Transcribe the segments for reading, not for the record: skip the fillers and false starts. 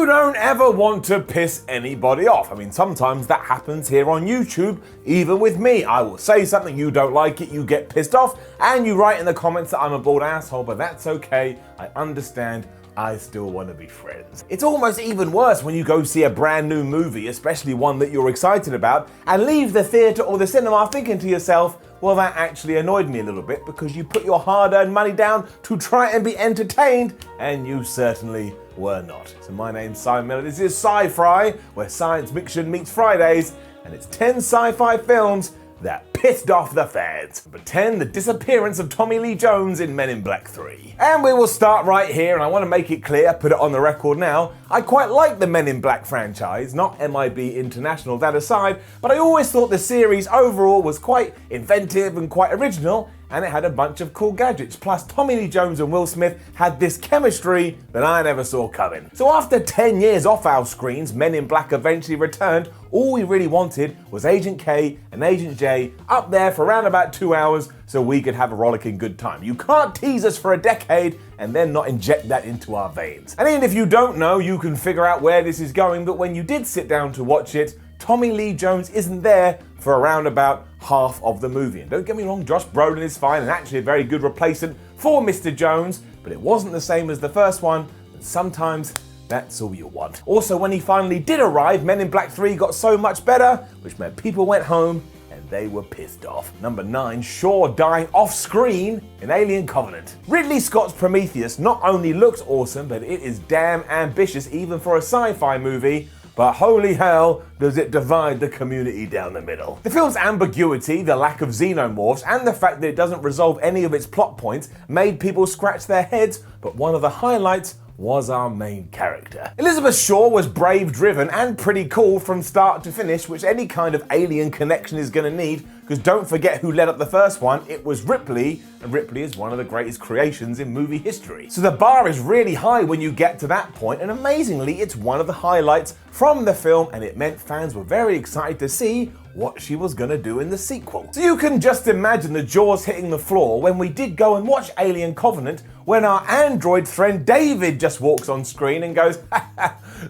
don't ever want to piss anybody off. I mean, sometimes that happens here on YouTube, even with me. I will say something, you don't like it, you get pissed off, and you write in the comments that I'm a bald asshole, but that's okay. I understand. I still want to be friends. It's almost even worse when you go see a brand new movie, especially one that you're excited about, and leave the theatre or the cinema thinking to yourself, well, that actually annoyed me a little bit because you put your hard-earned money down to try and be entertained, and you certainly were not. So my name's Simon Miller, this is Sci-Fi, where science fiction meets Fridays, and it's 10 sci-fi films that pissed off the fans. Number 10, the disappearance of Tommy Lee Jones in Men in Black 3. And we will start right here, and I want to make it clear, put it on the record now, I quite like the Men in Black franchise, not MIB International, that aside, but I always thought the series overall was quite inventive and quite original, and it had a bunch of cool gadgets. Plus, Tommy Lee Jones and Will Smith had this chemistry that I never saw coming. So after 10 years off our screens, Men in Black eventually returned. All we really wanted was Agent K and Agent J up there for around about 2 hours so we could have a rollicking good time. You can't tease us for a decade and then not inject that into our veins. And even if you don't know, you can figure out where this is going, but when you did sit down to watch it, Tommy Lee Jones isn't there for around about half of the movie. And don't get me wrong, Josh Brolin is fine and actually a very good replacement for Mr. Jones, but it wasn't the same as the first one, and sometimes that's all you want. Also, when he finally did arrive, Men in Black 3 got so much better, which meant people went home and they were pissed off. Number 9, Shaw dying off screen in Alien Covenant. Ridley Scott's Prometheus not only looks awesome, but it is damn ambitious even for a sci-fi movie. But holy hell, does it divide the community down the middle. The film's ambiguity, the lack of xenomorphs, and the fact that it doesn't resolve any of its plot points made people scratch their heads, but one of the highlights was our main character. Elizabeth Shaw was brave, driven, and pretty cool from start to finish, which any kind of alien connection is gonna need, because don't forget who led up the first one, it was Ripley, and Ripley is one of the greatest creations in movie history. So the bar is really high when you get to that point, and amazingly, it's one of the highlights from the film, and it meant fans were very excited to see what she was gonna do in the sequel. So you can just imagine the jaws hitting the floor when we did go and watch Alien Covenant, when our android friend David just walks on screen and goes,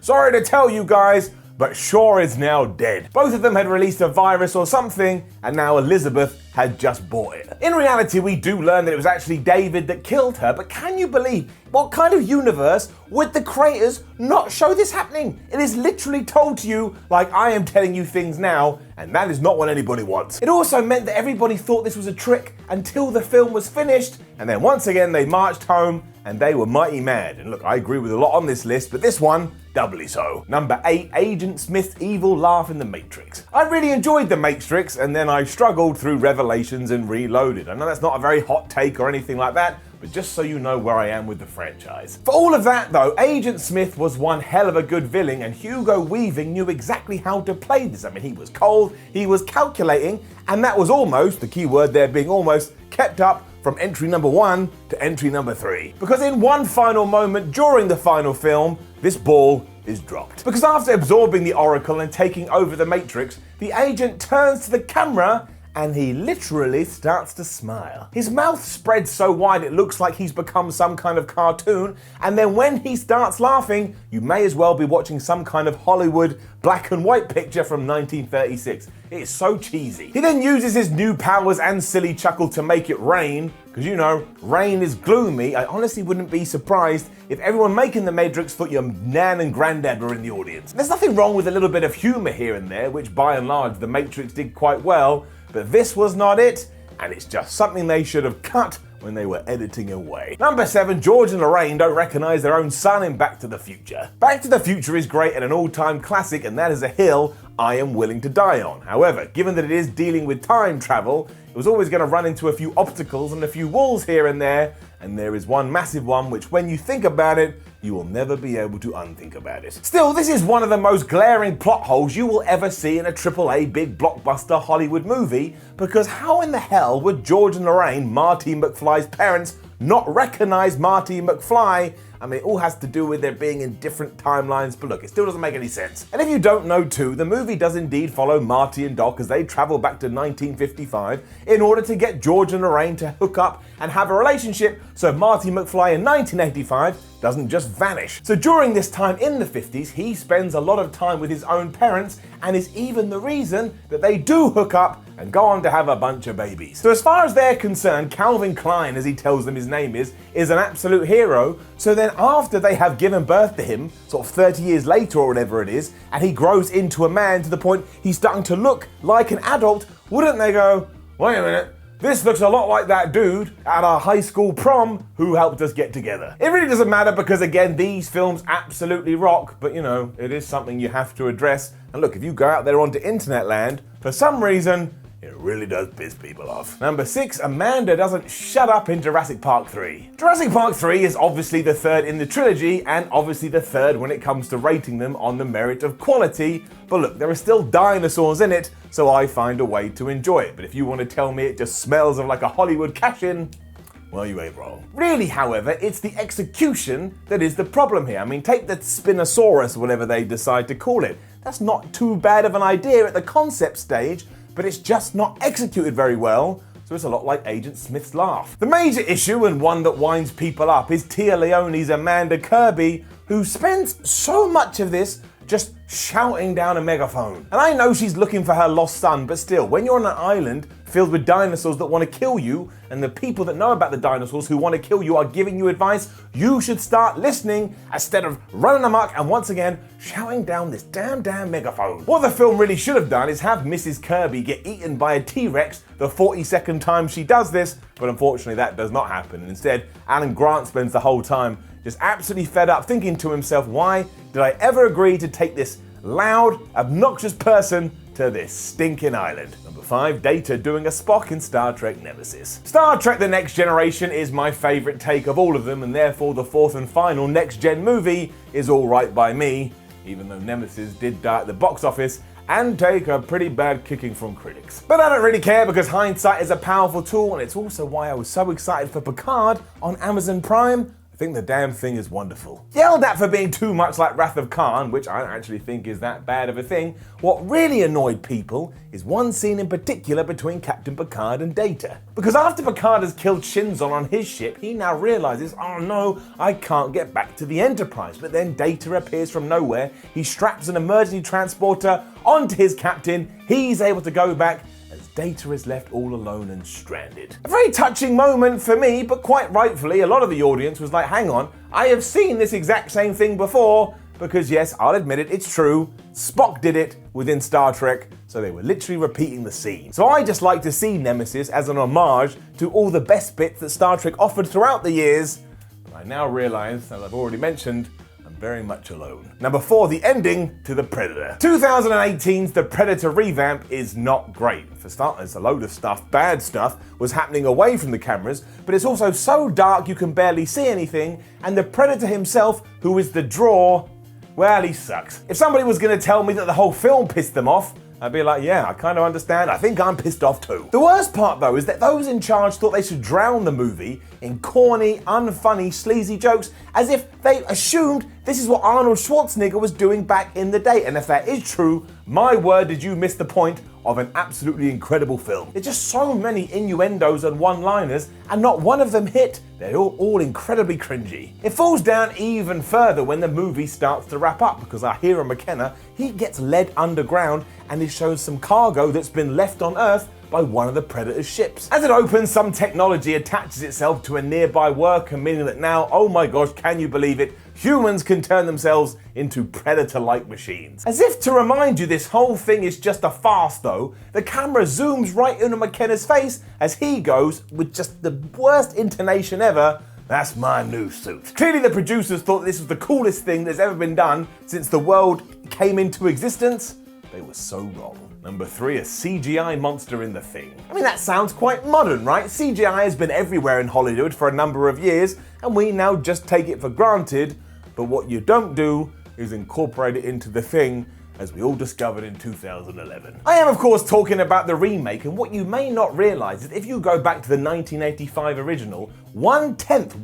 sorry to tell you guys, but Shaw is now dead. Both of them had released a virus or something, and now Elizabeth had just bought it. In reality, we do learn that it was actually David that killed her, but can you believe, what kind of universe would the creators not show this happening? It is literally told to you like I am telling you things now, and that is not what anybody wants. It also meant that everybody thought this was a trick until the film was finished, and then once again they marched home and they were mighty mad. And look, I agree with a lot on this list, but this one, doubly so. Number 8, Agent Smith's evil laugh in The Matrix. I really enjoyed The Matrix, and then I struggled through Revelations and Reloaded. I know that's not a very hot take or anything like that, but just so you know where I am with the franchise. For all of that though, Agent Smith was one hell of a good villain, and Hugo Weaving knew exactly how to play this. I mean, he was cold, he was calculating, and that was almost, the key word there being almost, kept up from entry number 1 to entry number 3. Because in one final moment during the final film, this ball is dropped. Because after absorbing the Oracle and taking over the Matrix, the agent turns to the camera and he literally starts to smile. His mouth spreads so wide it looks like he's become some kind of cartoon, and then when he starts laughing, you may as well be watching some kind of Hollywood black and white picture from 1936. It is so cheesy. He then uses his new powers and silly chuckle to make it rain, because you know, rain is gloomy. I honestly wouldn't be surprised if everyone making The Matrix thought your nan and granddad were in the audience. There's nothing wrong with a little bit of humor here and there, which by and large The Matrix did quite well, but this was not it, and it's just something they should have cut when they were editing away. Number 7, George and Lorraine don't recognize their own son in Back to the Future. Back to the Future is great and an all-time classic, and that is a hill I am willing to die on. However, given that it is dealing with time travel, it was always going to run into a few obstacles and a few walls here and there is one massive one which, when you think about it, you will never be able to unthink about it. Still, this is one of the most glaring plot holes you will ever see in a AAA big blockbuster Hollywood movie, because how in the hell would George and Lorraine, Marty McFly's parents, not recognize Marty McFly I mean, it all has to do with there being in different timelines, but look, it still doesn't make any sense. And if you don't know too, the movie does indeed follow Marty and Doc as they travel back to 1955 in order to get George and Lorraine to hook up and have a relationship, so Marty McFly in 1985 doesn't just vanish. So during this time in the 50s, he spends a lot of time with his own parents and is even the reason that they do hook up and go on to have a bunch of babies. So as far as they're concerned, Calvin Klein, as he tells them his name is an absolute hero. So then after they have given birth to him, sort of 30 years later or whatever it is, and he grows into a man to the point he's starting to look like an adult, wouldn't they go, wait a minute, this looks a lot like that dude at our high school prom who helped us get together. It really doesn't matter because, again, these films absolutely rock, but you know, it is something you have to address. And look, if you go out there onto internet land, for some reason, it really does piss people off. Number 6, Amanda doesn't shut up in Jurassic Park 3. Jurassic Park 3 is obviously the third in the trilogy and obviously the third when it comes to rating them on the merit of quality, but look, there are still dinosaurs in it, so I find a way to enjoy it. But if you want to tell me it just smells of like a Hollywood cash-in, well, you ain't wrong. Really, however, it's the execution that is the problem here. I mean, take the Spinosaurus, whatever they decide to call it. That's not too bad of an idea at the concept stage, but it's just not executed very well, so it's a lot like Agent Smith's laugh. The major issue, and one that winds people up, is Tia Leone's Amanda Kirby, who spends so much of this just shouting down a megaphone. And I know she's looking for her lost son, but still, when you're on an island filled with dinosaurs that want to kill you, and the people that know about the dinosaurs who want to kill you are giving you advice, you should start listening instead of running amok and once again shouting down this damn megaphone. What the film really should have done is have Mrs. Kirby get eaten by a T-Rex the 42nd time she does this, but unfortunately that does not happen. And instead, Alan Grant spends the whole time just absolutely fed up, thinking to himself, why did I ever agree to take this loud, obnoxious person to this stinking island? Number 5, Data doing a Spock in Star Trek Nemesis. Star Trek The Next Generation is my favourite take of all of them, and therefore the fourth and final Next Gen movie is alright by me, even though Nemesis did die at the box office and take a pretty bad kicking from critics. But I don't really care because hindsight is a powerful tool, and it's also why I was so excited for Picard on Amazon Prime. I think the damn thing is wonderful. Yelled at for being too much like Wrath of Khan, which I don't actually think is that bad of a thing. What really annoyed people is one scene in particular between Captain Picard and Data. Because after Picard has killed Shinzon on his ship, he now realizes, oh no, I can't get back to the Enterprise. But then Data appears from nowhere, he straps an emergency transporter onto his captain, he's able to go back, Data is left all alone and stranded. A very touching moment for me, but quite rightfully, a lot of the audience was like, hang on, I have seen this exact same thing before, because yes, I'll admit it, it's true, Spock did it within Star Trek, so they were literally repeating the scene. So I just like to see Nemesis as an homage to all the best bits that Star Trek offered throughout the years, but I now realize, as I've already mentioned, very much alone. Number 4, the ending to The Predator. 2018's The Predator revamp is not great. For starters, a load of stuff, bad stuff, was happening away from the cameras, but it's also so dark you can barely see anything, and the Predator himself, who is the draw, well, he sucks. If somebody was going to tell me that the whole film pissed them off, I'd be like, yeah, I kind of understand. I think I'm pissed off too. The worst part, though, is that those in charge thought they should drown the movie in corny, unfunny, sleazy jokes, as if they assumed this is what Arnold Schwarzenegger was doing back in the day. And if that is true, my word, did you miss the point of an absolutely incredible film. There's just so many innuendos and one-liners, and not one of them hit. They're all incredibly cringy. It falls down even further when the movie starts to wrap up, because our hero McKenna, he gets led underground and it shows some cargo that's been left on Earth by one of the Predator's ships. As it opens, some technology attaches itself to a nearby worker, meaning that now, oh my gosh, can you believe it? Humans can turn themselves into Predator-like machines. As if to remind you this whole thing is just a farce though, the camera zooms right into McKenna's face as he goes, with just the worst intonation ever, "That's my new suit." Clearly the producers thought this was the coolest thing that's ever been done since the world came into existence. They were so wrong. Number 3, a CGI monster in The Thing. I mean, that sounds quite modern, right? CGI has been everywhere in Hollywood for a number of years, and we now just take it for granted, but what you don't do is incorporate it into The Thing, as we all discovered in 2011. I am of course talking about the remake, and what you may not realise is if you go back to the 1985 original, one-tenth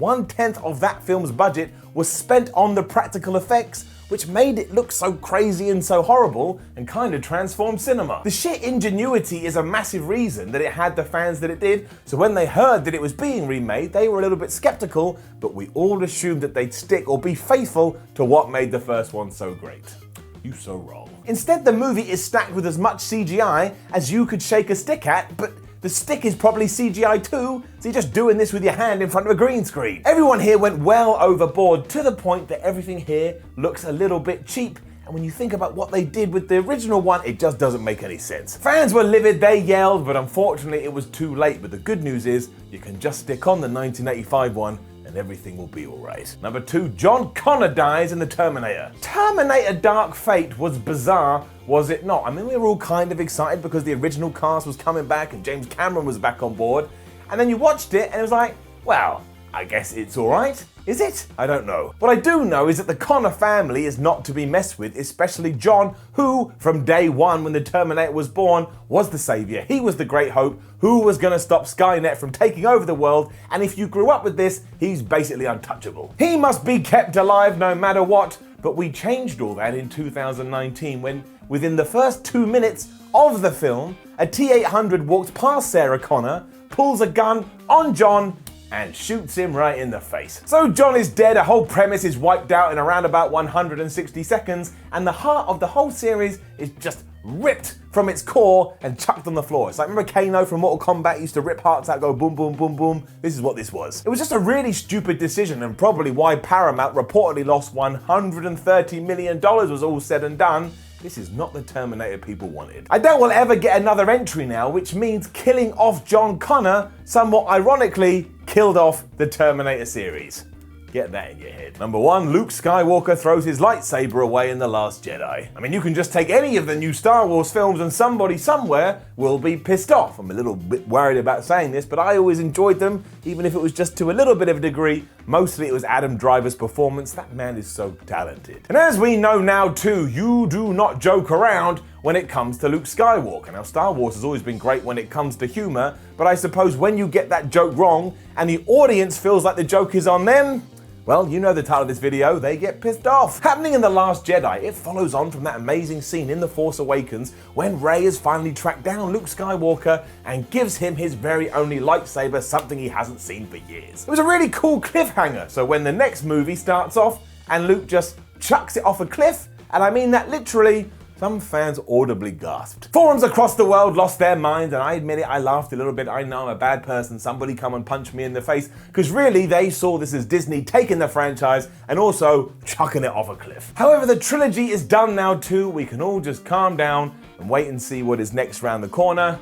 of that film's budget was spent on the practical effects, which made it look so crazy and so horrible and kind of transformed cinema. The sheer ingenuity is a massive reason that it had the fans that it did, so when they heard that it was being remade, they were a little bit skeptical, but we all assumed that they'd stick or be faithful to what made the first one so great. You so wrong. Instead, the movie is stacked with as much CGI as you could shake a stick at, but the stick is probably CGI too, so you're just doing this with your hand in front of a green screen. Everyone here went well overboard to the point that everything here looks a little bit cheap, and when you think about what they did with the original one, it just doesn't make any sense. Fans were livid, they yelled, but unfortunately it was too late. But the good news is, you can just stick on the 1985 one and everything will be alright. Number 2, John Connor dies in the Terminator. Terminator Dark Fate was bizarre, was it not? I mean, we were all kind of excited because the original cast was coming back and James Cameron was back on board. And then you watched it and it was like, well, I guess it's alright. Is it? I don't know. What I do know is that the Connor family is not to be messed with, especially John, who, from day one when the Terminator was born, was the savior. He was the great hope, who was going to stop Skynet from taking over the world, and if you grew up with this, he's basically untouchable. He must be kept alive no matter what, but we changed all that in 2019 when, within the first 2 minutes of the film, a T-800 walks past Sarah Connor, pulls a gun on John, and shoots him right in the face. So John is dead, a whole premise is wiped out in around about 160 seconds, and the heart of the whole series is just ripped from its core and chucked on the floor. It's like, remember Kano from Mortal Kombat used to rip hearts out, go boom, boom, boom, boom? This is what this was. It was just a really stupid decision and probably why Paramount reportedly lost $130 million was all said and done. This is not the Terminator people wanted. I doubt we'll ever get another entry now, which means killing off John Connor, somewhat ironically, killed off the Terminator series. Get that in your head. Number 1, Luke Skywalker throws his lightsaber away in The Last Jedi. I mean, you can just take any of the new Star Wars films and somebody somewhere will be pissed off. I'm a little bit worried about saying this, but I always enjoyed them, even if it was just to a little bit of a degree. Mostly it was Adam Driver's performance. That man is so talented. And as we know now too, you do not joke around when it comes to Luke Skywalker. Now, Star Wars has always been great when it comes to humor, but I suppose when you get that joke wrong and the audience feels like the joke is on them, well, you know the title of this video, they get pissed off. Happening in The Last Jedi, it follows on from that amazing scene in The Force Awakens when Rey has finally tracked down Luke Skywalker and gives him his very only lightsaber, something he hasn't seen for years. It was a really cool cliffhanger, so when the next movie starts off and Luke just chucks it off a cliff, and I mean that literally, some fans audibly gasped. Forums across the world lost their minds, and I admit it, I laughed a little bit. I know I'm a bad person, somebody come and punch me in the face, because really they saw this as Disney taking the franchise and also chucking it off a cliff. However, the trilogy is done now too. We can all just calm down and wait and see what is next round the corner.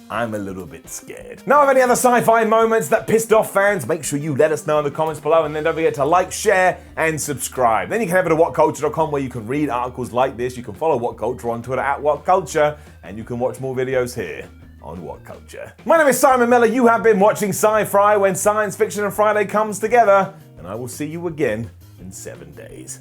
I'm a little bit scared. Now, if any other sci-fi moments that pissed off fans, make sure you let us know in the comments below, and then don't forget to like, share, and subscribe. Then you can head over to whatculture.com where you can read articles like this. You can follow What Culture on Twitter at WhatCulture, and you can watch more videos here on What Culture. My name is Simon Miller. You have been watching Sci-Fi, when science fiction and Friday comes together, and I will see you again in 7 days.